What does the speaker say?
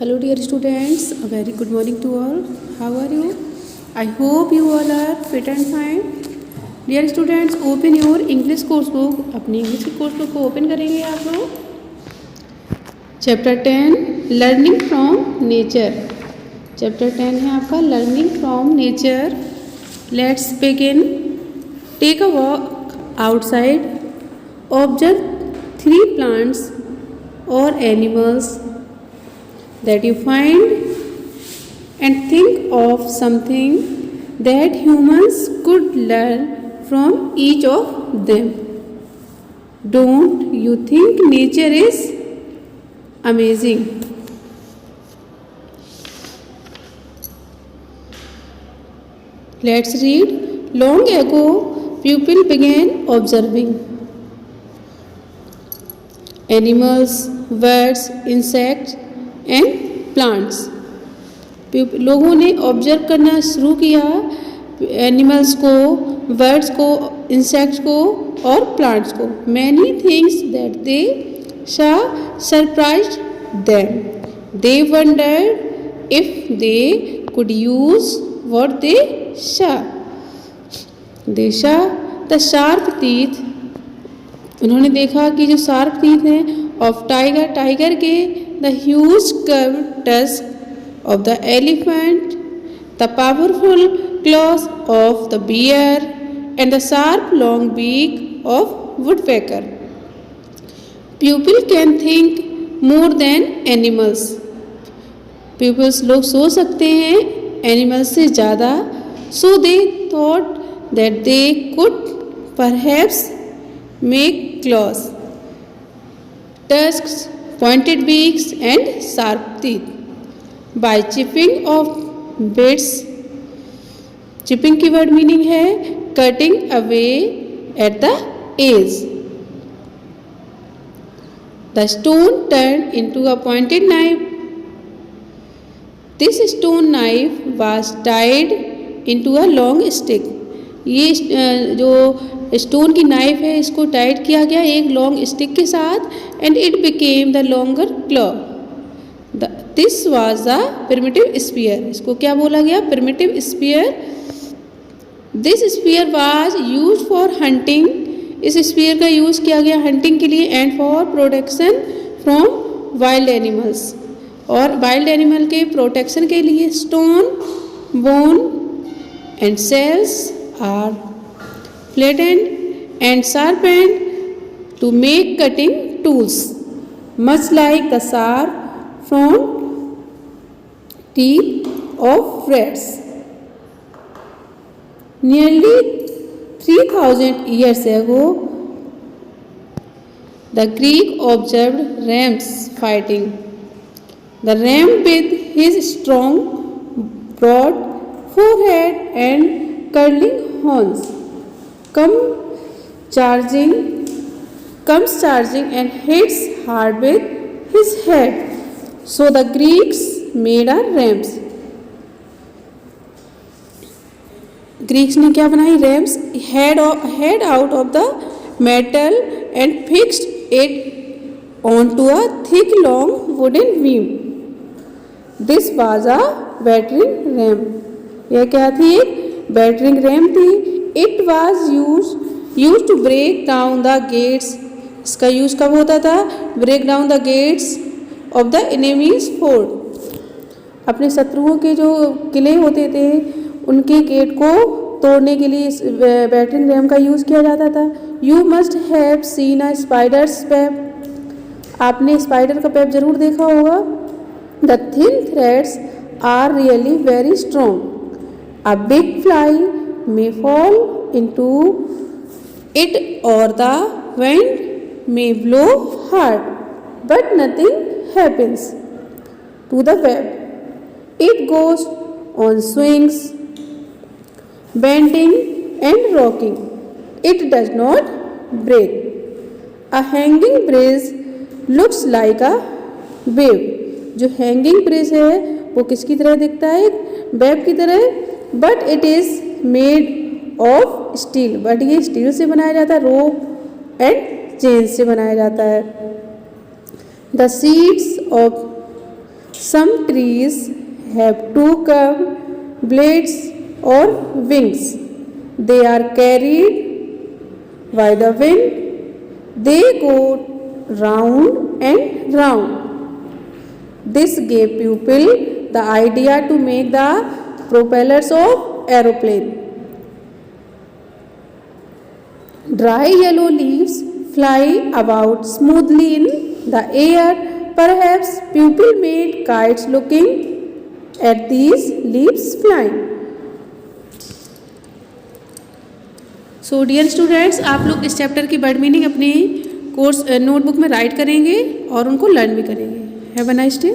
Hello dear students, a very good morning to all. How are you? I hope you all are fit and fine. Dear students, open your English course book. अपनी English की course book को open करेंगे आप लोग। Chapter 10 learning from nature. Chapter 10 है आपका learning from nature. Let's begin. Take a walk outside. Observe 3 plants or animals that you find and think of something that humans could learn from each of them. Don't you think nature is amazing? Let's read. Long ago, people began observing animals, birds, insects and plants. लोगों ने observe करना शुरू किया animals को, birds को, insects को और plants को। Many things that they saw surprised them. They wondered if they could use what they saw. They saw the sharp teeth. उन्होंने देखा कि जो शार्प टीथ हैं ऑफ टाइगर, टाइगर के, the huge curved tusk of the elephant, the powerful claws of the bear, and the sharp long beak of woodpecker. People can think more than animals. Pupils लोग सोच सकते हैं animals से ज़्यादा। So they thought that they could perhaps make claws, tusks, pointed beaks and sharp teeth by chipping off bits. Chipping की word meaning है cutting away at the edge. The stone turned into a pointed knife. This stone knife was tied into a long stick. ये जो stone की knife है इसको tight किया गया एक लॉन्ग स्टिक के साथ and it became the longer claw. This was the primitive spear. इसको क्या बोला गया? Primitive spear. This spear was use for hunting. इस स्पीयर का यूज किया गया हंटिंग के लिए and for protection from wild animals. और वाइल्ड एनिमल के प्रोटेक्शन के लिए stone, bone and shells are flattened and sharpened to make cutting tools, much like the sharp front teeth of rats. Nearly 3000 years ago, the Greek observed rams fighting. The ram with his strong, broad forehead and curling horns comes charging and hits hard with his head. So the Greeks made a rams. Greeks ने क्या बनाई? Rams head out of the metal and fixed it onto a thick long wooden beam. This was a battering ram. यह क्या थी? Battering ram थी। It was use to break down the gates. इसका use कब होता था? Break down the gates of the enemy's fort. अपने शत्रुओं के जो किले होते थे उनके गेट को तोड़ने के लिए इस बैटरिंग रैम का यूज किया जाता था। You must have seen a spider's web. आपने स्पाइडर का वेब जरूर देखा होगा। The thin threads are really very strong. A big fly may fall into it or the wind may blow hard, but nothing happens to the web. It goes on swings, bending and rocking. It does not break. A hanging bridge looks like a wave. जो hanging bridge है वो किसकी तरह दिखता है? Web की तरह। But it is made of steel. But ये स्टील से बनाया जाता है, रोप एंड चेन से बनाया जाता है। The seeds of Some trees have two curved blades or wings. They are carried by the wind. They go round and round. This gave people the idea to make the propellers of aeroplane. Dry yellow leaves fly about smoothly in the air. Perhaps people made kites looking at these leaves flying. So dear students, आप लोग इस chapter की word meaning अपनी course notebook में right करेंगे और उनको learn भी करेंगे. Have a nice day.